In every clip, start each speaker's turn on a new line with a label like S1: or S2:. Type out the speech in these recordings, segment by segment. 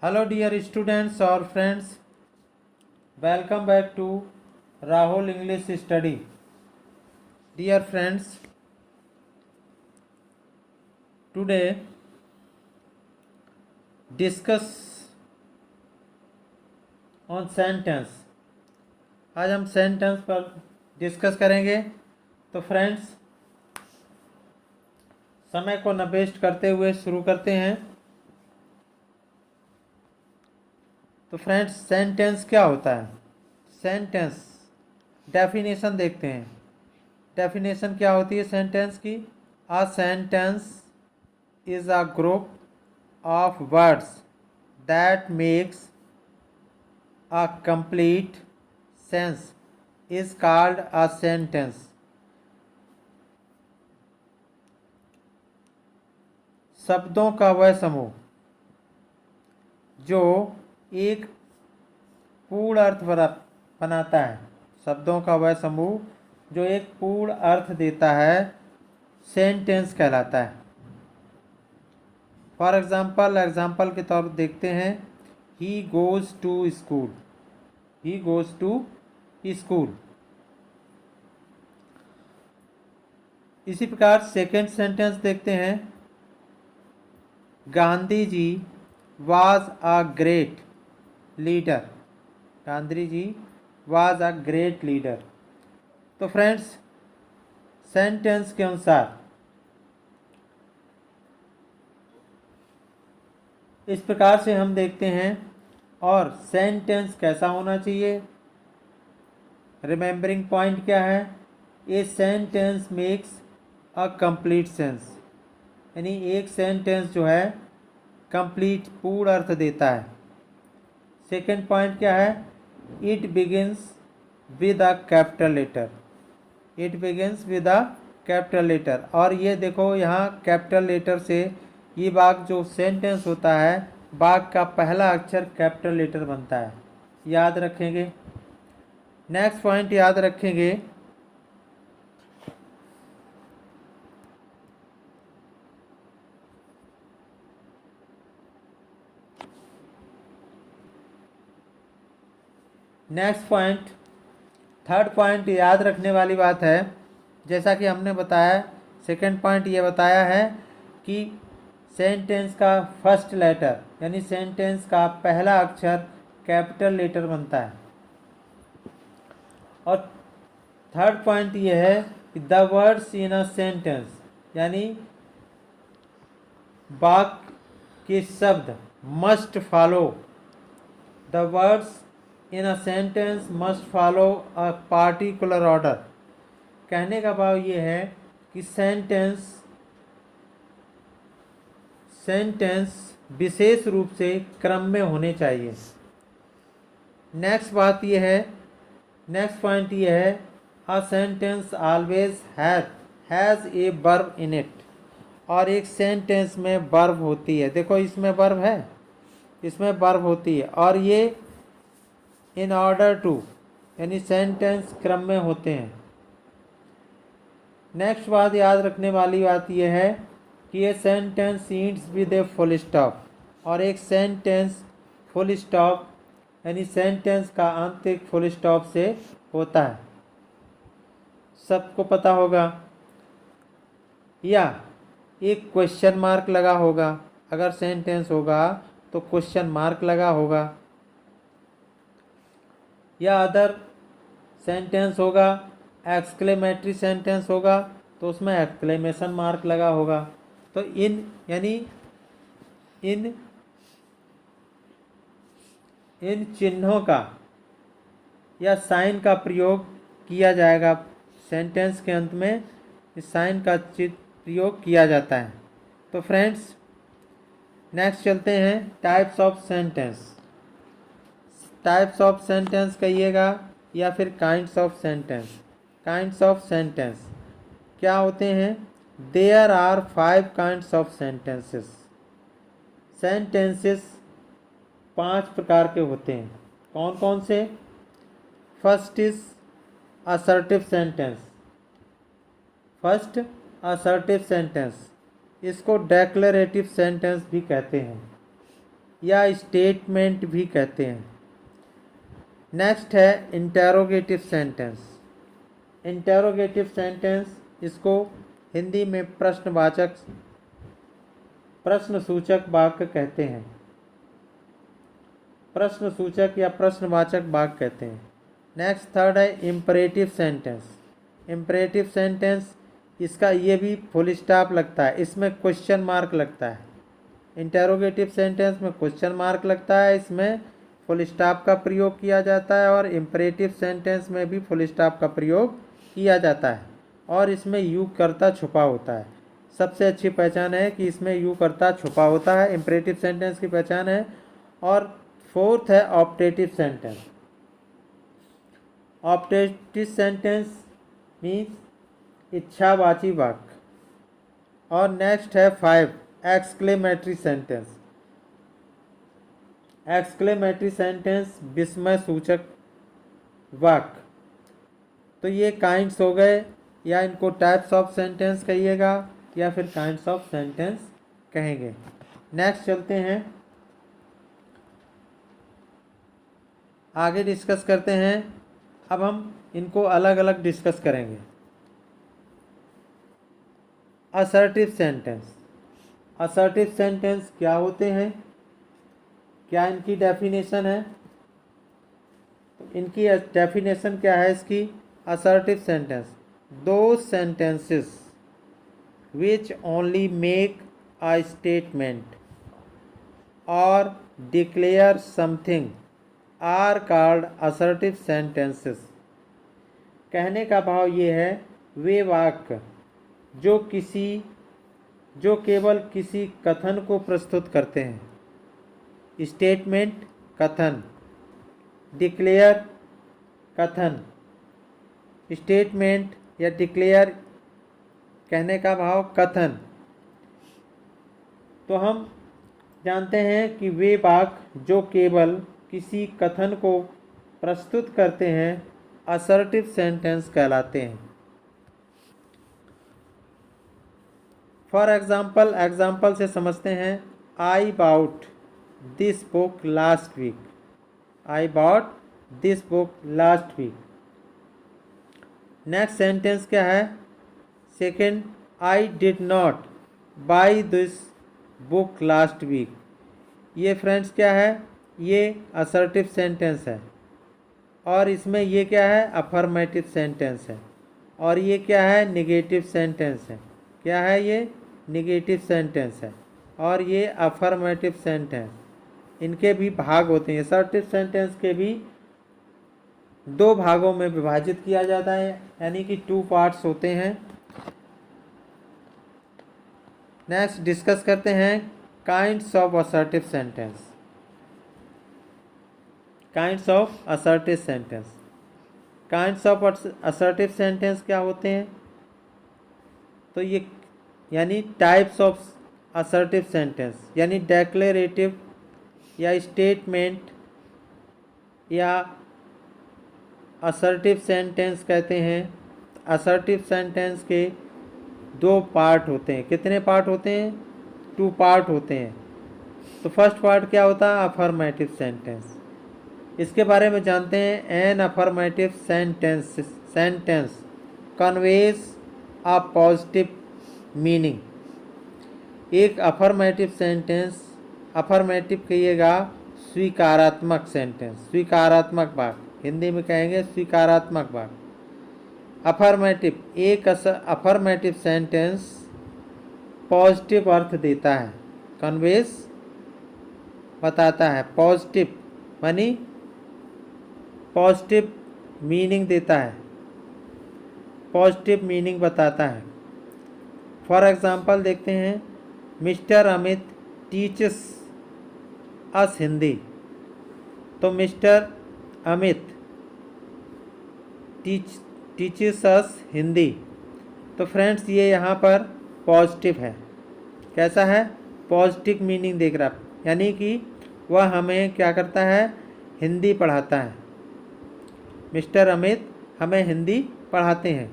S1: Hello dear students or friends, welcome back to Rahul English Study. Dear friends, today discuss on sentence. आज हम sentence पर discuss करेंगे। तो friends, समय को न वेस्ट करते हुए शुरू करते हैं। तो फ्रेंड्स, सेंटेंस क्या होता है? सेंटेंस डेफिनेशन देखते हैं। डेफिनेशन क्या होती है सेंटेंस की? A sentence is a group of words that makes a complete sense is called a sentence. शब्दों का वह समूह जो एक पूर्ण अर्थ बनाता है। शब्दों का वह समूह जो एक पूर्ण अर्थ देता है सेंटेंस कहलाता है। फॉर एग्जाम्पल के तौर पर देखते हैं, he goes to school. He goes to school. इसी प्रकार सेकेंड सेंटेंस देखते हैं, Gandhi ji was a great leader। Gandhi ji was a great leader। तो फ्रेंड्स, सेंटेंस के अनुसार इस प्रकार से हम देखते हैं। और सेंटेंस कैसा होना चाहिए? रिमेंबरिंग पॉइंट क्या है? A sentence makes a complete sense, यानी एक सेंटेंस जो है कंप्लीट पूर्ण अर्थ देता है। सेकेंड पॉइंट क्या है? It begins with a capital letter. It begins with a capital letter. और ये देखो, यहाँ कैपिटल लेटर से ये वाक्य जो सेंटेंस होता है, वाक्य का पहला अक्षर कैपिटल लेटर बनता है। याद रखेंगे। नेक्स्ट पॉइंट याद रखेंगे, नेक्स्ट पॉइंट, थर्ड पॉइंट याद रखने वाली बात है। जैसा कि हमने बताया, सेकंड पॉइंट ये बताया है कि सेंटेंस का फर्स्ट लेटर यानी सेंटेंस का पहला अक्षर कैपिटल लेटर बनता है। और थर्ड पॉइंट ये है कि the words in a sentence, यानी वाक्य के शब्द must follow, the words in a sentence must follow a particular order. कहने का भाव ये है कि सेंटेंस विशेष रूप से क्रम में होने चाहिए। नेक्स्ट बात ये है, नेक्स्ट पॉइंट ये है, a sentence always has a verb in it. और एक सेंटेंस में वर्ब होती है। देखो, इसमें वर्ब है, इसमें वर्ब होती है। और ये इन ऑर्डर टू, यानी सेंटेंस क्रम में होते हैं। नेक्स्ट बात याद रखने वाली बात यह है कि ये sentence ends with a full stop. और एक सेंटेंस फुल स्टॉप यानी सेंटेंस का अंत एक फुल स्टॉप से होता है, सबको पता होगा। या एक क्वेश्चन मार्क लगा होगा, अगर सेंटेंस होगा तो क्वेश्चन मार्क लगा होगा। या अदर सेंटेंस होगा, एक्सक्लेमेटरी सेंटेंस होगा तो उसमें एक्सक्लेमेशन मार्क लगा होगा। तो इन चिन्हों का या साइन का प्रयोग किया जाएगा सेंटेंस के अंत में। इस साइन का प्रयोग किया जाता है। तो फ्रेंड्स, नेक्स्ट चलते हैं, types of sentence. Types of sentence कहिएगा या फिर kinds of sentence. Kinds of sentence क्या होते हैं? There are 5 kinds of sentences. Sentences 5 प्रकार के होते हैं। कौन कौन से? First is assertive sentence. First assertive sentence, इसको डेक्लेरेटिव सेंटेंस भी कहते हैं। या स्टेटमेंट भी कहते हैं। नेक्स्ट है इंटेरोगेटिव सेंटेंस। इंटेरोगेटिव सेंटेंस इसको हिंदी में प्रश्नसूचक वाक्य कहते हैं। प्रश्नसूचक या प्रश्नवाचक वाक्य कहते हैं। नेक्स्ट थर्ड है इम्परेटिव सेंटेंस। इम्परेटिव सेंटेंस इसका ये भी फुल स्टॉप लगता है, इसमें क्वेश्चन मार्क लगता है। इंटेरोगेटिव सेंटेंस में क्वेश्चन मार्क लगता है, इसमें फुल स्टॉप का प्रयोग किया जाता है, और इम्परेटिव सेंटेंस में भी फुल स्टॉप का प्रयोग किया जाता है, और इसमें यू कर्ता छुपा होता है। सबसे अच्छी पहचान है कि इसमें यू कर्ता छुपा होता है, इम्परेटिव सेंटेंस की पहचान है। और फोर्थ है optative sentence. Optative sentence means इच्छावाची वाक्य। और नेक्स्ट है 5 एक्सक्लेमेटरी सेंटेंस। एक्सक्लेमेटरी सेंटेंस विस्मय सूचक वाक्य। तो ये काइंड्स हो गए, या इनको टाइप्स ऑफ सेंटेंस कहिएगा या फिर काइंड्स ऑफ सेंटेंस कहेंगे। नेक्स्ट चलते हैं, आगे डिस्कस करते हैं। अब हम इनको अलग अलग डिस्कस करेंगे। Assertive sentence. असर्टिव सेंटेंस क्या होते हैं, क्या इनकी डेफिनेशन है? तो इनकी डेफिनेशन क्या है इसकी? असर्टिव सेंटेंस, दो sentences which only make a statement or declare something are called assertive sentences। कहने का भाव ये है, वे वाक्य जो केवल किसी कथन को प्रस्तुत करते हैं। स्टेटमेंट कथन, डिक्लेयर कथन, स्टेटमेंट या डिक्लेयर कहने का भाव कथन। तो हम जानते हैं कि वे वाक्य जो केवल किसी कथन को प्रस्तुत करते हैं असर्टिव सेंटेंस कहलाते हैं। फॉर एग्जाम्पल से समझते हैं। I bought this book last week. I bought this book last week. Next sentence क्या है? Second, I did not buy this book last week. ये फ्रेंड्स क्या है? ये असर्टिव सेंटेंस है, और इसमें ये क्या है? अफर्मेटिव सेंटेंस है। और ये क्या है? निगेटिव सेंटेंस है। क्या है ये? निगेटिव सेंटेंस है। और ये अफर्मेटिव सेंटेंस, इनके भी भाग होते हैं। असर्टिव सेंटेंस के भी दो भागों में विभाजित किया जाता है, यानी कि 2 पार्ट्स होते हैं। नेक्स्ट डिस्कस करते हैं kinds of assertive sentence. Kinds of assertive sentence. Kinds of assertive sentence क्या होते हैं? तो ये यानी टाइप्स ऑफ असर्टिव सेंटेंस, यानी डेक्लेरेटिव या स्टेटमेंट या असर्टिव सेंटेंस कहते हैं। असर्टिव सेंटेंस के 2 पार्ट होते हैं। कितने पार्ट होते हैं? 2 पार्ट होते हैं। तो फर्स्ट पार्ट क्या होता है? Affirmative sentence. इसके बारे में जानते हैं। An affirmative sentence conveys a positive meaning. एक अफर्मेटिव सेंटेंस, अफर्मेटिव कहिएगा स्वीकारात्मक सेंटेंस, स्वीकारात्मक वाक्य, हिंदी में कहेंगे स्वीकारात्मक वाक्य। अफर्मेटिव, एक अफर्मेटिव सेंटेंस पॉजिटिव अर्थ देता है, कन्वेज बताता है। पॉजिटिव मानी पॉजिटिव मीनिंग देता है, पॉजिटिव मीनिंग बताता है। फॉर एग्जांपल देखते हैं, mister Amit teaches us Hindi. तो mister Amit teaches us Hindi. तो फ्रेंड्स ये यहाँ पर पॉजिटिव है। कैसा है? पॉजिटिव मीनिंग देख रहा, यानी कि वह हमें क्या करता है? हिंदी पढ़ाता है। मिस्टर अमित हमें हिंदी पढ़ाते हैं।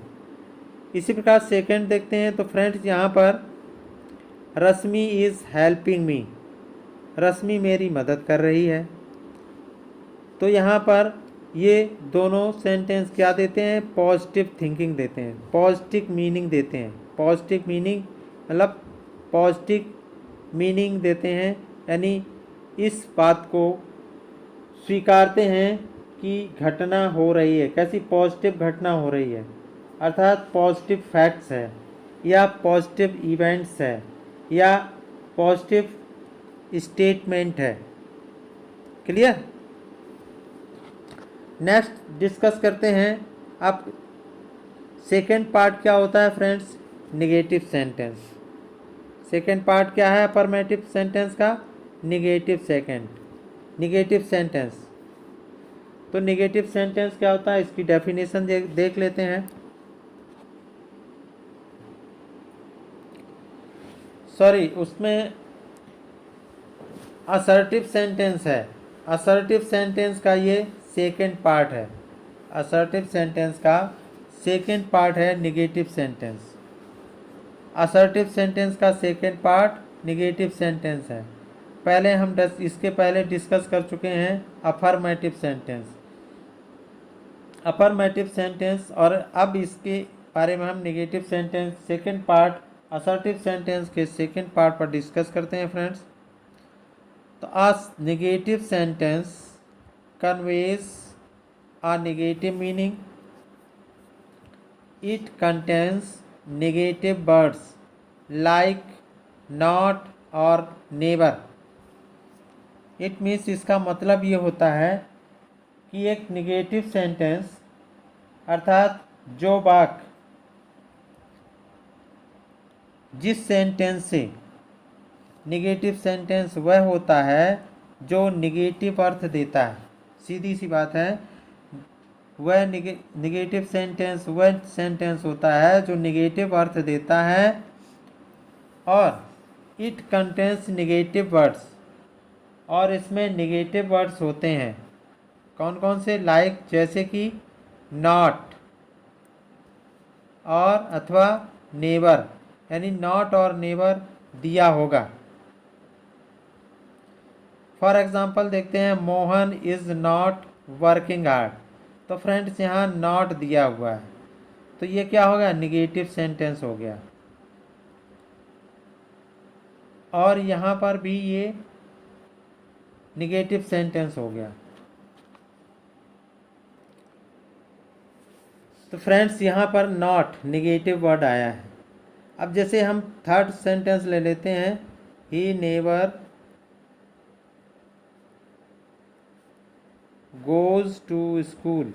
S1: इसी प्रकार सेकंड देखते हैं। तो फ्रेंड्स यहाँ पर रश्मि इज़ हेल्पिंग मी। रश्मि मेरी मदद कर रही है। तो यहाँ पर ये दोनों सेंटेंस क्या देते हैं, पॉजिटिव थिंकिंग देते हैं, पॉजिटिव मीनिंग देते हैं। पॉजिटिव मीनिंग मतलब पॉजिटिव मीनिंग देते हैं, यानी इस बात को स्वीकारते हैं कि घटना हो रही है, कैसी पॉजिटिव घटना हो रही है, अर्थात पॉजिटिव फैक्ट्स है या पॉजिटिव इवेंट्स है या पॉजिटिव स्टेटमेंट है। क्लियर। नेक्स्ट डिस्कस करते हैं। अब सेकेंड पार्ट क्या होता है friends, negative sentence. Second part क्या है अफर्मेटिव सेंटेंस का, निगेटिव सेंटेंस। तो निगेटिव सेंटेंस क्या होता है, इसकी डेफिनेशन देख लेते हैं। सॉरी, उसमें असर्टिव सेंटेंस है। असर्टिव सेंटेंस का ये सेकेंड पार्ट है। असर्टिव सेंटेंस का सेकेंड पार्ट है निगेटिव सेंटेंस। असर्टिव सेंटेंस का सेकेंड पार्ट निगेटिव सेंटेंस है। पहले हम इसके पहले डिस्कस कर चुके हैं अफर्मेटिव सेंटेंस। अफर्मेटिव सेंटेंस, और अब इसके बारे में हम negative sentence second part assertive sentence के सेकेंड पार्ट पर डिस्कस करते हैं फ्रेंड्स। तो आज negative sentence conveys a negative meaning. It contains negative words like not or never. It means इसका मतलब ये होता है कि एक निगेटिव सेंटेंस अर्थात जो वाक्य जिस सेंटेंस से निगेटिव सेंटेंस वह होता है जो निगेटिव अर्थ देता है। सीधी सी बात है, वह निगेटिव सेंटेंस वह सेंटेंस होता है जो निगेटिव अर्थ देता है, और इट कंटेंस निगेटिव वर्ड्स, और इसमें निगेटिव वर्ड्स होते हैं। कौन कौन से, लाइक जैसे कि नॉट और अथवा नेवर, यानी नॉट और नेवर दिया होगा। फॉर एग्जाम्पल देखते हैं, Mohan is not working hard. तो फ्रेंड्स यहाँ नॉट दिया हुआ है, तो ये क्या हो गया, निगेटिव सेंटेंस हो गया। और यहाँ पर भी ये निगेटिव सेंटेंस हो गया। तो फ्रेंड्स यहाँ पर नॉट निगेटिव वर्ड आया है। अब जैसे हम थर्ड सेंटेंस ले लेते हैं, he never goes to school।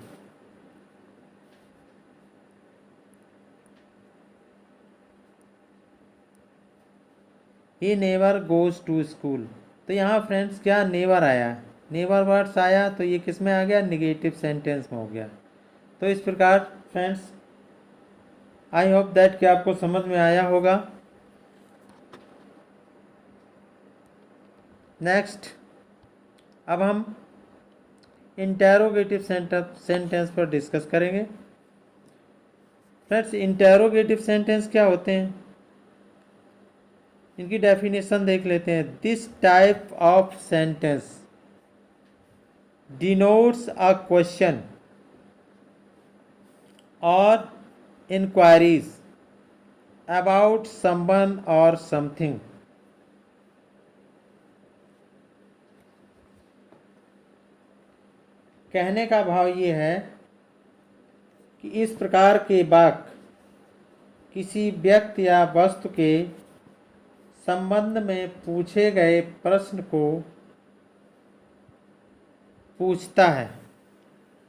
S1: he never goes to school। तो यहाँ फ्रेंड्स क्या नेवर आया, नेवर वर्ड्स आया, तो ये किस में आ गया, निगेटिव सेंटेंस में हो गया। तो इस प्रकार फ्रेंड्स आई होप दैट कि आपको समझ में आया होगा। नेक्स्ट अब हम इंटेरोगेटिव सेंटेंस पर डिस्कस करेंगे। फ्रेंड्स इंटेरोगेटिव सेंटेंस क्या होते हैं, इनकी डेफिनेशन देख लेते हैं। This type of sentence denotes a question और इंक्वायरीज अबाउट समवन और समथिंग। कहने का भाव ये है कि इस प्रकार के वाक्य किसी व्यक्ति या वस्तु के संबंध में पूछे गए प्रश्न को पूछता है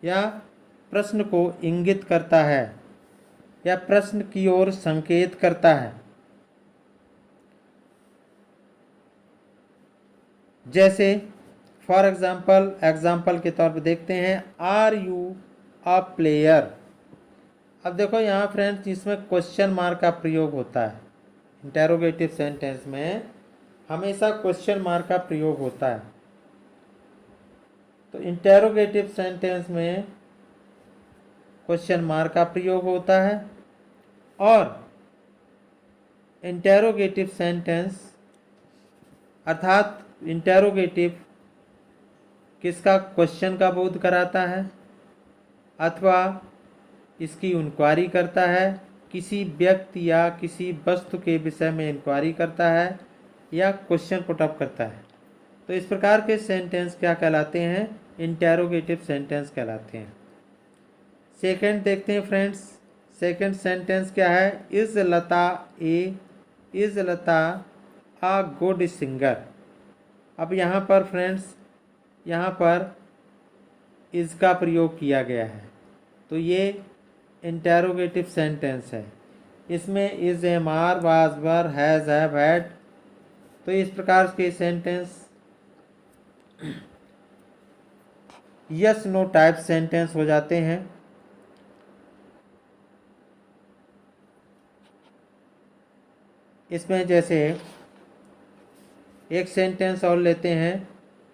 S1: या प्रश्न को इंगित करता है या प्रश्न की ओर संकेत करता है। जैसे फॉर एग्जाम्पल के तौर पर देखते हैं, आर यू अ प्लेयर। अब देखो यहाँ फ्रेंड्स इसमें क्वेश्चन मार्क का प्रयोग होता है। इंटेरोगेटिव सेंटेंस में हमेशा क्वेश्चन मार्क का प्रयोग होता है। तो इंटेरोगेटिव सेंटेंस में क्वेश्चन मार्क का प्रयोग होता है, और इंटेरोगेटिव सेंटेंस अर्थात इंटेरोगेटिव किसका, क्वेश्चन का बोध कराता है अथवा इसकी इंक्वायरी करता है, किसी व्यक्ति या किसी वस्तु के विषय में इंक्वायरी करता है या क्वेश्चन पुट अप करता है। तो इस प्रकार के सेंटेंस क्या कहलाते हैं, इंटेरोगेटिव सेंटेंस कहलाते हैं। सेकंड देखते हैं फ्रेंड्स, सेकंड सेंटेंस क्या है, is Lata a good singer. अब यहाँ पर फ्रेंड्स, यहाँ पर इज़ का प्रयोग किया गया है, तो ये इंटेरोगेटिव सेंटेंस है। इसमें is, am, are, was, were, has, have, had, तो इस प्रकार के sentence yes no type sentence हो जाते हैं। इसमें जैसे एक सेंटेंस और लेते हैं,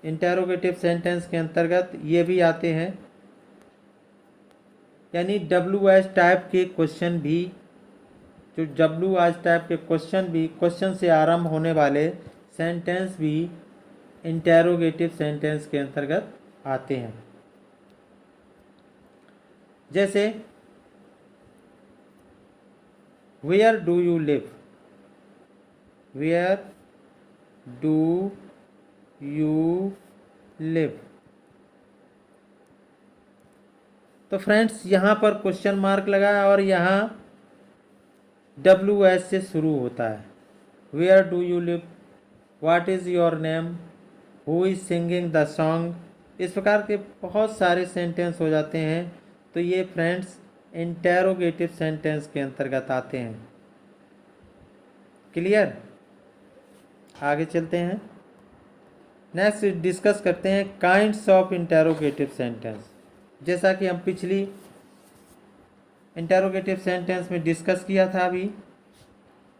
S1: इंटेरोगेटिव सेंटेंस के अंतर्गत ये भी आते हैं, यानी WH टाइप के क्वेश्चन भी, जो WH टाइप के क्वेश्चन भी, क्वेश्चन से आरंभ होने वाले सेंटेंस भी इंटेरोगेटिव सेंटेंस के अंतर्गत आते हैं। जैसे where do you live, where do you live. तो फ्रेंड्स यहाँ पर क्वेश्चन मार्क लगा है और यहाँ WH से शुरू होता है। Where do you live, what is your name, who is singing the song, इस प्रकार के बहुत सारे सेंटेंस हो जाते हैं। तो ये फ्रेंड्स इंटेरोगेटिव सेंटेंस के अंतर्गत आते हैं। क्लियर, आगे चलते हैं। नेक्स्ट डिस्कस करते हैं काइंड्स ऑफ इंटेरोगेटिव सेंटेंस। जैसा कि हम पिछली इंटेरोगेटिव सेंटेंस में डिस्कस किया था अभी।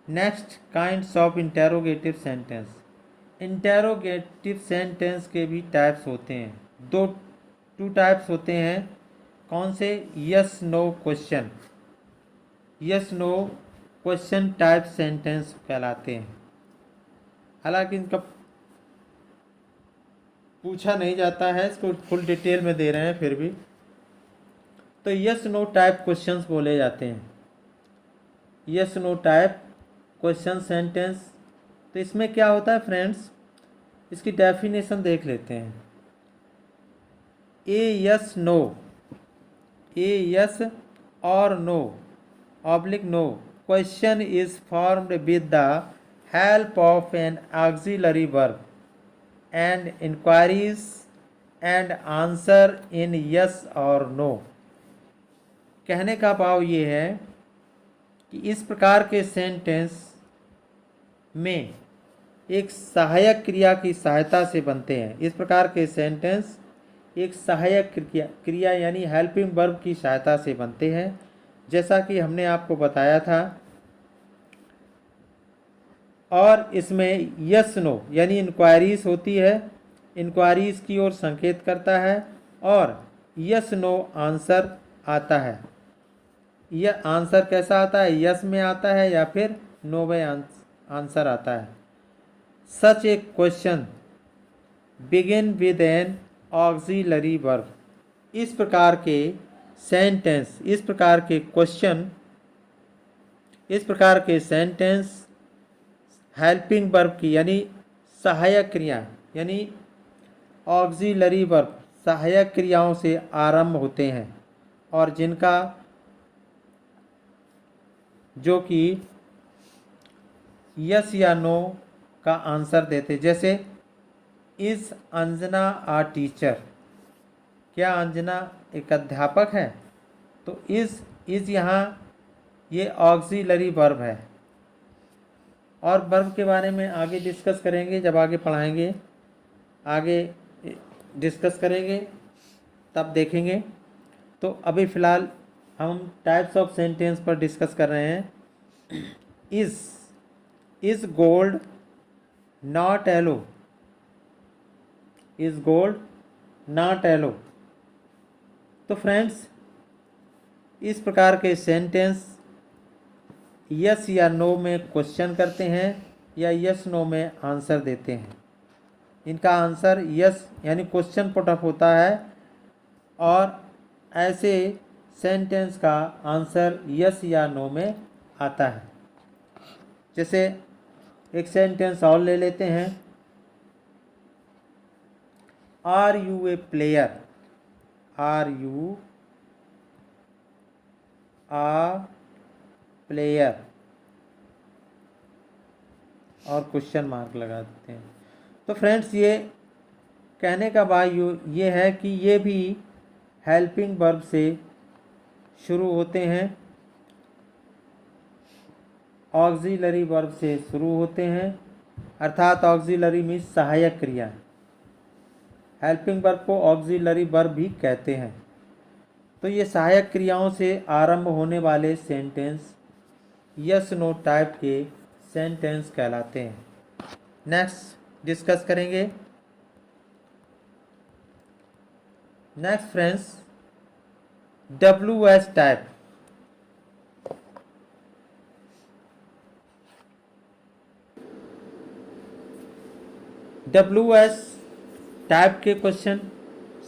S1: Next, kinds of interrogative sentence. Interrogative sentence के भी टाइप्स होते हैं, टू टाइप्स होते हैं। कौन से, yes no question, yes no question type sentence कहलाते हैं। हालांकि इनका पूछा नहीं जाता है, इसको फुल डिटेल में दे रहे हैं फिर भी। तो यस नो टाइप क्वेश्चंस बोले जाते हैं, yes no type question sentence. तो इसमें क्या होता है फ्रेंड्स, इसकी डेफिनेशन देख लेते हैं। A yes no, a yes और no oblique no question is formed with the help of an auxiliary verb and inquiries and answer in yes और नो। कहने का भाव ये है कि इस प्रकार के सेंटेंस में एक सहायक क्रिया की सहायता से बनते हैं। इस प्रकार के सेंटेंस एक सहायक क्रिया यानी हेल्पिंग वर्ब की सहायता से बनते हैं, जैसा कि हमने आपको बताया था। और इसमें यस नो यानी इंक्वायरीज होती है, इंक्वायरीज की ओर संकेत करता है, और यस नो आंसर आता है। यह आंसर कैसा आता है, यस में आता है या फिर नो में आंसर आता है। Such a question begin with an auxiliary verb. इस प्रकार के सेंटेंस, इस प्रकार के क्वेश्चन, इस प्रकार के सेंटेंस हेल्पिंग वर्ब की यानी सहायक क्रिया यानी ऑक्सिलरी वर्ब सहायक क्रियाओं से आरंभ होते हैं, और जिनका जो कि यस या नो का आंसर देते। जैसे इज अंजना आ टीचर, क्या अंजना एक अध्यापक है, तो इज यहाँ ये ऑक्सिलरी वर्ब है। और वर्ब के बारे में आगे डिस्कस करेंगे, जब आगे पढ़ाएंगे, आगे डिस्कस करेंगे तब देखेंगे। तो अभी फ़िलहाल हम टाइप्स ऑफ सेंटेंस पर डिस्कस कर रहे हैं। Is gold not yellow, is gold not yellow. तो फ्रेंड्स इस प्रकार के सेंटेंस यस या नो में क्वेश्चन करते हैं या यस नो में आंसर देते हैं। इनका आंसर यस यानी क्वेश्चन पुटअप होता है और ऐसे सेंटेंस का आंसर यस या नो में आता है। जैसे एक सेंटेंस और ले लेते हैं, are you a player, are you a player, और क्वेश्चन मार्क लगा देते हैं। तो फ्रेंड्स ये कहने का भाव ये है कि ये भी हेल्पिंग वर्ब से शुरू होते हैं, ऑक्सिलरी वर्ब से शुरू होते हैं, अर्थात ऑक्सिलरी मीन्स सहायक क्रिया। हेल्पिंग वर्ब को ऑक्सिलरी वर्ब भी कहते हैं। तो ये सहायक क्रियाओं से आरंभ होने वाले सेंटेंस यस नो टाइप के सेंटेंस कहलाते हैं। नेक्स्ट डिस्कस करेंगे। Next friends, WH type. WH type के question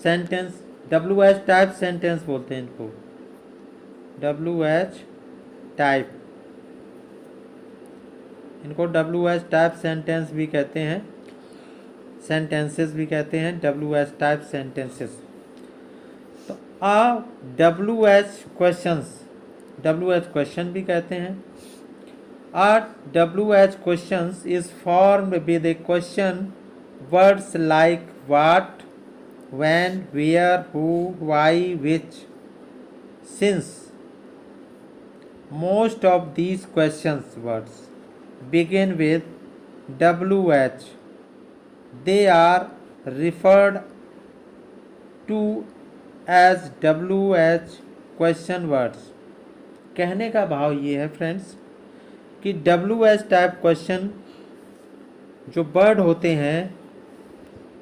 S1: sentence, WH type sentence बोलते हैं इनको, WH टाइप, इनको WH टाइप सेंटेंस भी कहते हैं, सेंटेंसेस भी कहते हैं, WH टाइप सेंटेंसेस। तो WH क्वेश्चंस, WH क्वेश्चन भी कहते हैं। WH questions is formed with a question words like what, when, where, who, why, which, since. Most of these questions words begin with WH. They are referred to as WH question words. कहने का भाव ये है friends कि WH type question जो word होते हैं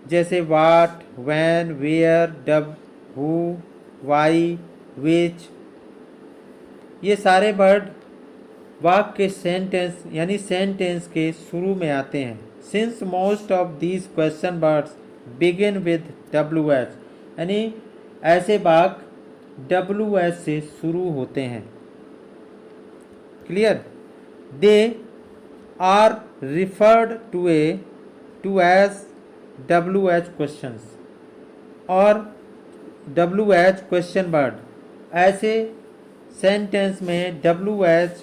S1: जैसे वाट, वैन, वेयर, डब, हु, वाई, विच, ये सारे वर्ड वाक्य के सेंटेंस यानी सेंटेंस के शुरू में आते हैं। Since most of these question words begin with WH, यानी ऐसे वाक्य WH से शुरू होते हैं। Clear? They are referred to as WH questions, और WH क्वेश्चन वर्ड, ऐसे सेंटेंस में WH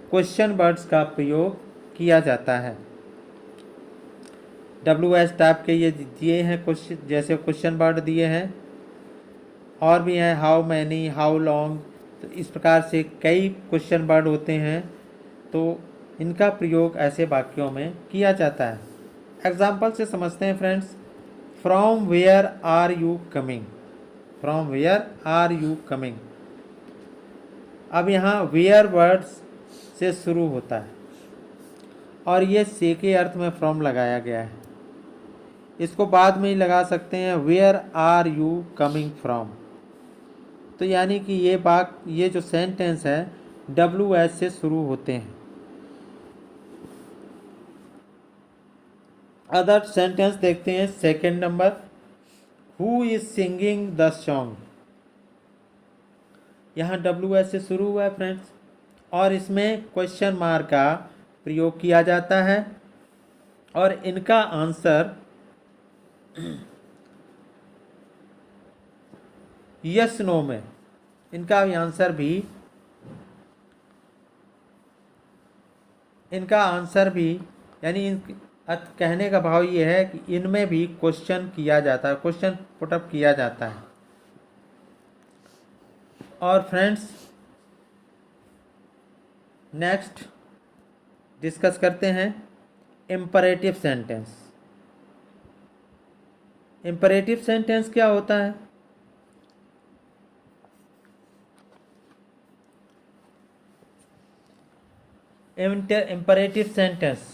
S1: क्वेश्चन वर्ड्स का प्रयोग किया जाता है। WH टाइप के ये दिए हैं क्वेश्चन, जैसे क्वेश्चन वर्ड दिए हैं, और भी हैं हाउ मैनी, हाउ लॉन्ग, तो इस प्रकार से कई क्वेश्चन वर्ड होते हैं, तो इनका प्रयोग ऐसे वाक्यों में किया जाता है। एग्जाम्पल से समझते हैं friends. From where are you coming, from where are you coming. अब यहाँ वेयर वर्ड्स से शुरू होता है और ये से के अर्थ में फ्रॉम लगाया गया है। इसको बाद में ही लगा सकते हैं, where are you coming from. तो यानी कि ये जो सेंटेंस है WH से शुरू होते हैं। अदर सेंटेंस देखते हैं। Second number, who is singing the song. यहाँ WH से शुरू हुआ है फ्रेंड्स, और इसमें क्वेश्चन मार्क का प्रयोग किया जाता है, और इनका आंसर यस नो में, इनका आंसर भी यानी कहने का भाव ये है कि इनमें भी क्वेश्चन किया जाता है, क्वेश्चन पुटअप किया जाता है। और फ्रेंड्स नेक्स्ट डिस्कस करते हैं इम्परेटिव सेंटेंस। इम्परेटिव सेंटेंस क्या होता है? इम्परेटिव सेंटेंस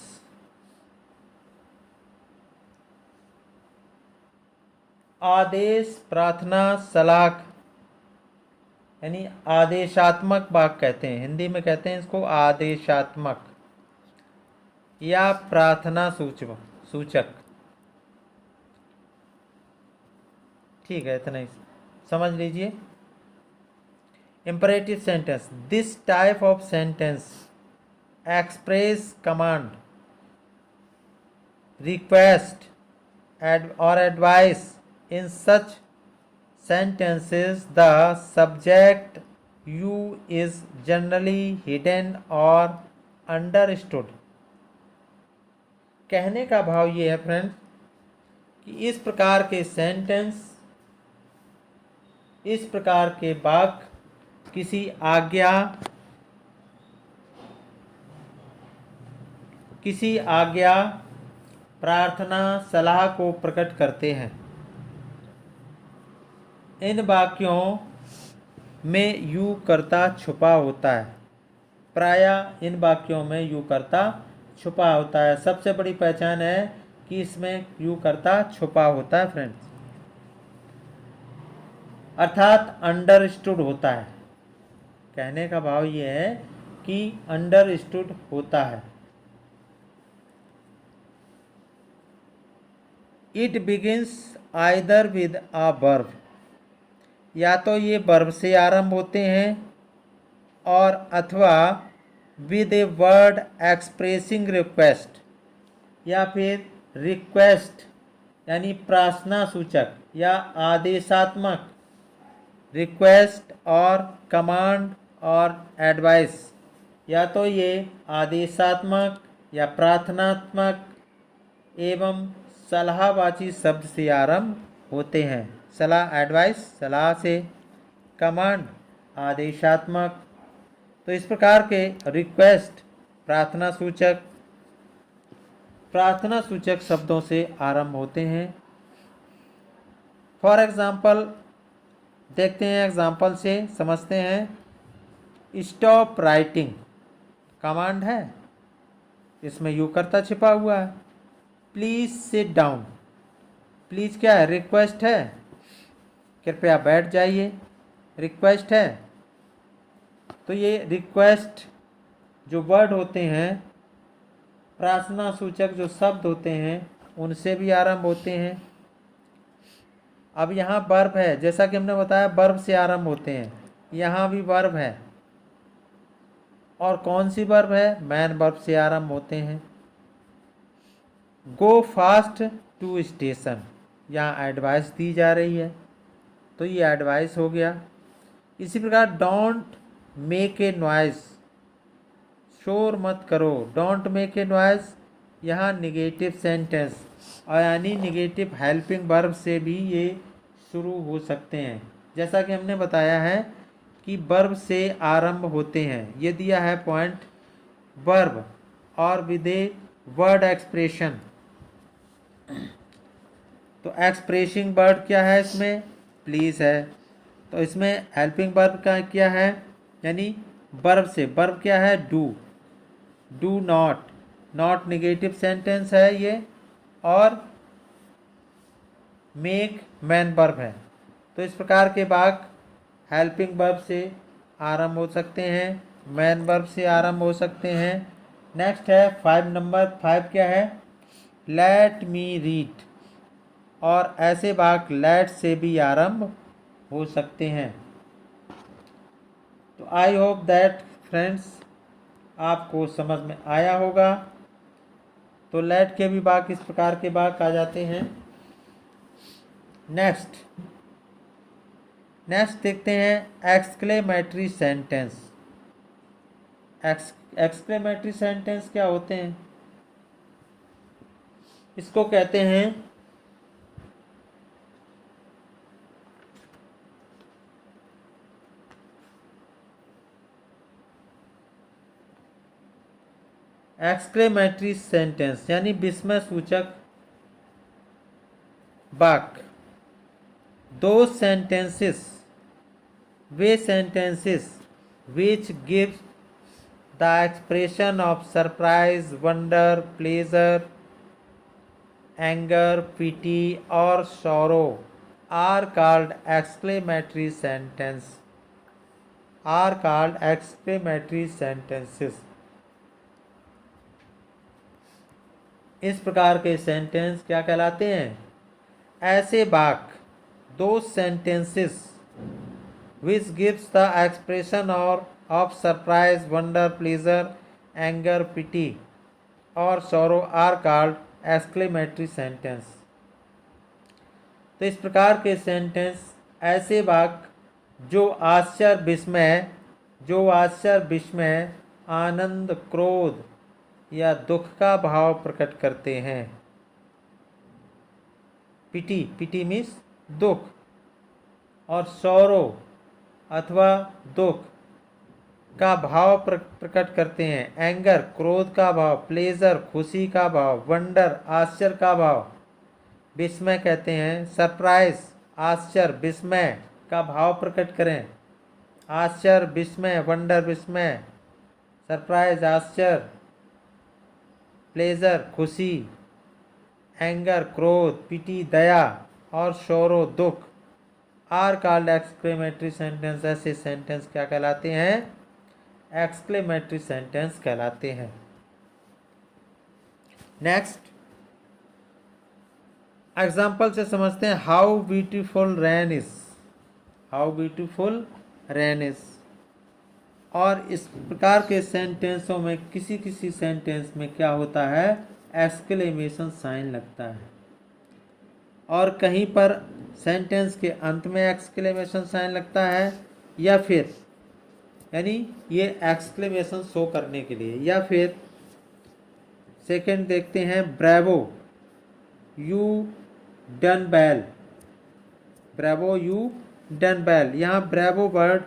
S1: आदेश, प्रार्थना, सलाह, यानी आदेशात्मक वाक्य कहते हैं, हिंदी में कहते हैं इसको आदेशात्मक या प्रार्थना सूचक। ठीक है, इतना ही समझ लीजिए। Imperative sentence, this type of sentence express command, request or advice. In such sentences the subject you is generally hidden or understood. कहने का भाव ये है फ्रेंड्स कि इस प्रकार के सेंटेंस, इस प्रकार के वाक्य किसी आज्ञा, प्रार्थना, सलाह को प्रकट करते हैं। इन वाक्यों में यू कर्ता छुपा होता है। प्रायः इन वाक्यों में यू कर्ता छुपा होता है। सबसे बड़ी पहचान है कि इसमें यू कर्ता छुपा होता है फ्रेंड्स, अर्थात अंडरस्टूड होता है। कहने का भाव ये है कि अंडरस्टूड होता है। It begins either with a verb, या तो ये वर्ब से आरंभ होते हैं और अथवा with a word expressing request, या फिर रिक्वेस्ट यानी प्रार्थना सूचक या आदेशात्मक, रिक्वेस्ट और कमांड और एडवाइस, या तो ये आदेशात्मक या प्रार्थनात्मक एवं सलाहवाची शब्द से आरंभ होते हैं। सलाह एडवाइस सलाह से, कमांड आदेशात्मक। तो इस प्रकार के रिक्वेस्ट प्रार्थना सूचक शब्दों से आरंभ होते हैं। फॉर एग्जाम्पल देखते हैं, एग्जाम्पल से समझते हैं। स्टॉप राइटिंग कमांड है, इसमें यू कर्ता छिपा हुआ है। प्लीज सिट डाउन, प्लीज क्या है? रिक्वेस्ट है, कृपया बैठ जाइए, रिक्वेस्ट है। तो ये रिक्वेस्ट जो वर्ड होते हैं, प्रार्थना सूचक जो शब्द होते हैं, उनसे भी आरंभ होते हैं। अब यहाँ वर्ब है, जैसा कि हमने बताया वर्ब से आरंभ होते हैं, यहाँ भी वर्ब है। और कौन सी वर्ब है? मैन वर्ब से आरंभ होते हैं। गो फास्ट टू स्टेशन, यहाँ एडवाइस दी जा रही है, तो ये एडवाइस हो गया। इसी प्रकार डोंट मेक ए नॉइज, शोर मत करो, डोंट मेक ए नॉइज, यहाँ निगेटिव सेंटेंस और यानी निगेटिव हेल्पिंग वर्ब से भी ये शुरू हो सकते हैं। जैसा कि हमने बताया है कि वर्ब से आरंभ होते हैं। ये दिया है पॉइंट, वर्ब और विद ए वर्ड एक्सप्रेशन। तो एक्सप्रेसिंग वर्ड क्या है? इसमें प्लीज है। तो इसमें हेल्पिंग वर्ब का क्या है? यानी वर्ब से, वर्ब क्या है? Do not, not negative sentence है ये, और मेक मैन वर्ब है। तो इस प्रकार के वाक्य हेल्पिंग वर्ब से आरंभ हो सकते हैं, मैन वर्ब से आरंभ हो सकते हैं। नेक्स्ट है 5 नंबर 5 क्या है? लेट मी रीड, और ऐसे वाक्य लेट से भी आरंभ हो सकते हैं। तो आई होप दैट फ्रेंड्स आपको समझ में आया होगा। तो लेट के भी वाक्य इस प्रकार के वाक्य आ जाते हैं। नेक्स्ट देखते हैं एक्सक्लेमेटरी सेंटेंस। एक्सक्लेमेटरी सेंटेंस क्या होते हैं? इसको कहते हैं एक्सक्लेमेटरी सेंटेंस, यानी विस्मय सूचक वाक्य। दो sentences, way sentences which give the expression of surprise, wonder, pleasure, anger, pity or sorrow are called exclamatory sentences। इस प्रकार के सेंटेंस क्या कहलाते हैं? ऐसे वाक्य those sentences which gives the expression or of surprise, wonder, pleasure, anger, pity or sorrow are called exclamatory sentence। तो इस प्रकार के सेंटेंस ऐसे वाक्य जो आश्चर्य, विस्मय, आनंद, क्रोध या दुख का भाव प्रकट करते हैं। पिटी मीन्स दुख, और सौरो अथवा दुख का भाव प्रकट करते हैं। एंगर क्रोध का भाव, प्लेजर खुशी का भाव, वंडर आश्चर्य का भाव, विस्मय कहते हैं। सरप्राइज आश्चर्य विस्मय का भाव प्रकट करें। आश्चर्य विस्मय, वंडर विस्मय, सरप्राइज आश्चर्य, प्लेजर खुशी, एंगर क्रोध, पिटी दया और शोरो दुख आर कॉल्ड एक्सक्लेमेटरी सेंटेंस। ऐसे सेंटेंस क्या कहलाते हैं? एक्सक्लेमेटरी सेंटेंस कहलाते हैं। नेक्स्ट एग्जाम्पल से समझते हैं। How beautiful rain is, how beautiful rain is. और इस प्रकार के सेंटेंसों में किसी सेंटेंस में क्या होता है? एक्सक्लेमेशन साइन लगता है, और कहीं पर सेंटेंस के अंत में एक्सक्लेमेशन साइन लगता है, या फिर यानी ये एक्सक्लेमेशन शो करने के लिए। या फिर सेकंड देखते हैं, bravo you done well, bravo you done well. यहाँ ब्रेवो वर्ड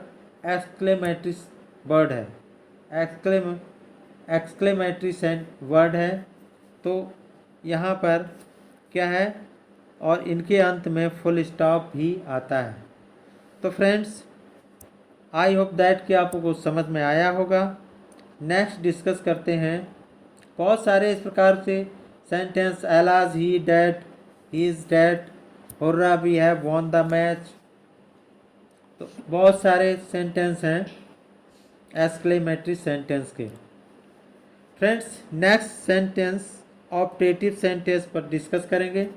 S1: एक्सक्लेमेटरी वर्ड है, एक्सक्लेमेटरी वर्ड है। तो यहाँ पर क्या है? और इनके अंत में फुल स्टॉप भी आता है। तो फ्रेंड्स आई होप दैट कि आपको समझ में आया होगा। नेक्स्ट डिस्कस करते हैं। बहुत सारे इस प्रकार से sentence, alas he dead, he is dead, hurrah we have won the match. तो बहुत सारे सेंटेंस हैं एक्सक्लेमेटरी सेंटेंस के। Friends next sentence optative sentence पर डिस्कस करेंगे।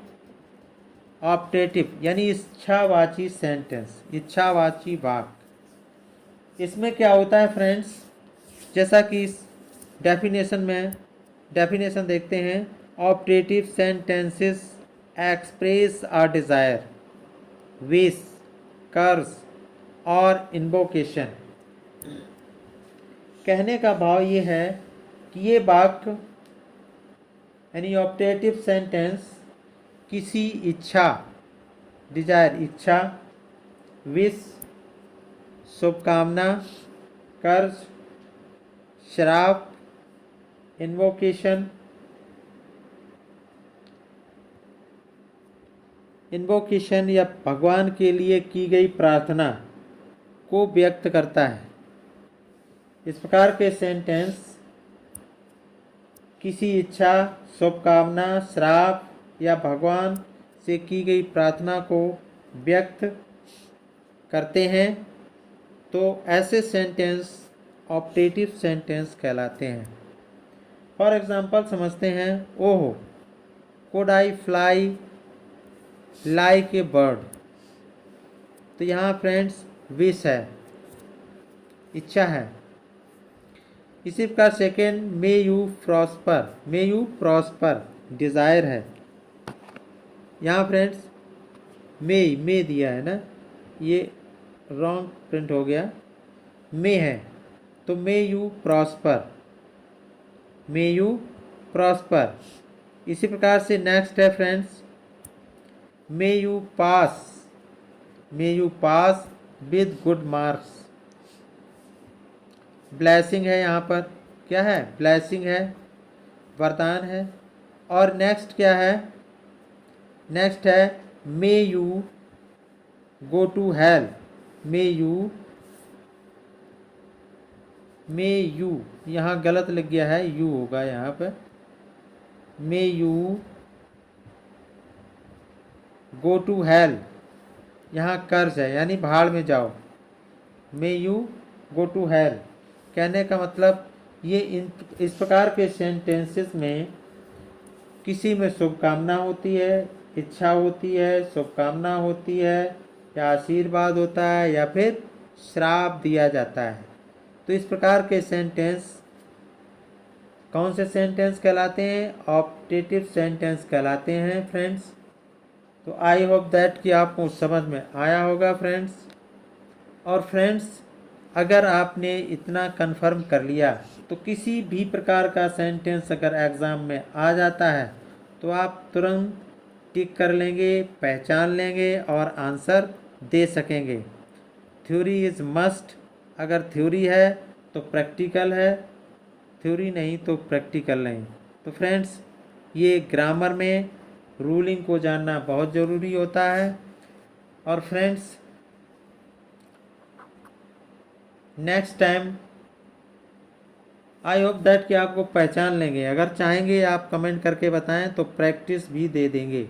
S1: ऑप्टेटिव यानी इच्छावाची सेंटेंस, इच्छावाची वाक्य। इसमें क्या होता है फ्रेंड्स? जैसा कि इस डेफिनेशन देखते हैं। ऑप्टेटिव सेंटेंसेस एक्सप्रेस अ डिज़ायर, विश, कर्ज और इन्वोकेशन। कहने का भाव ये है कि ये वाक्य यानी ऑप्टेटिव सेंटेंस किसी इच्छा, डिजायर इच्छा, विश शुभकामना, कर्ज, श्राप, इन्वोकेशन या भगवान के लिए की गई प्रार्थना को व्यक्त करता है। इस प्रकार के सेंटेंस किसी इच्छा, शुभकामना, श्राप या भगवान से की गई प्रार्थना को व्यक्त करते हैं। तो ऐसे सेंटेंस ऑप्टेटिव सेंटेंस कहलाते हैं। फॉर एग्जांपल समझते हैं। Oh could I fly like a bird. तो यहाँ फ्रेंड्स विश है, इच्छा है। इसी प्रकार second, may you prosper, desire है। यहाँ फ्रेंड्स मे दिया है ना, ये रॉन्ग प्रिंट हो गया, मे है। तो मे यू प्रॉस्पर। इसी प्रकार से नेक्स्ट है friends, may you pass with good marks. Blessing है, यहाँ पर क्या है? ब्लेसिंग है, वरदान है। और नेक्स्ट क्या है? नेक्स्ट है may you go to hell. May you यहाँ गलत लग गया है, यू होगा यहाँ पर। May you go to hell, यहाँ कर्ज है यानी भाड़ में जाओ। May you go to hell कहने का मतलब ये इस प्रकार के सेंटेंसेस में किसी में शुभकामना होती है, इच्छा होती है, शुभकामना होती है, या आशीर्वाद होता है या फिर श्राप दिया जाता है। तो इस प्रकार के सेंटेंस कौन से सेंटेंस कहलाते हैं? ऑप्टेटिव सेंटेंस कहलाते हैं फ्रेंड्स। तो आई होप दैट कि आपको समझ में आया होगा फ्रेंड्स। और फ्रेंड्स, अगर आपने इतना कंफर्म कर लिया तो किसी भी प्रकार का सेंटेंस अगर एग्ज़ाम में आ जाता है तो आप तुरंत टिक कर लेंगे, पहचान लेंगे और आंसर दे सकेंगे। Theory is must. अगर थ्योरी है तो प्रैक्टिकल है, थ्योरी नहीं तो प्रैक्टिकल नहीं। तो फ्रेंड्स, ये ग्रामर में रूलिंग को जानना बहुत ज़रूरी होता है। और friends, next time I hope that कि आपको पहचान लेंगे। अगर चाहेंगे आप कमेंट करके बताएं तो प्रैक्टिस भी दे देंगे।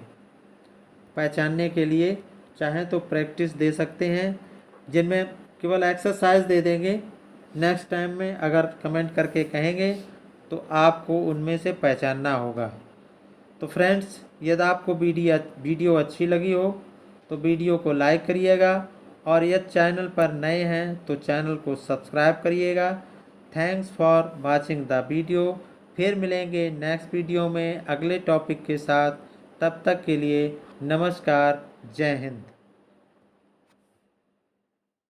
S1: पहचानने के लिए चाहें तो प्रैक्टिस दे सकते हैं, जिनमें केवल एक्सरसाइज दे देंगे। नेक्स्ट टाइम में अगर कमेंट करके कहेंगे तो आपको उनमें से पहचानना होगा। तो फ्रेंड्स, यदि आपको वीडियो अच्छी लगी हो तो वीडियो को लाइक करिएगा और यदि चैनल पर नए हैं तो चैनल को सब्सक्राइब करिएगा। Thanks for watching the video. फिर मिलेंगे नेक्स्ट वीडियो में अगले टॉपिक के साथ। तब तक के लिए नमस्कार, जय हिंद।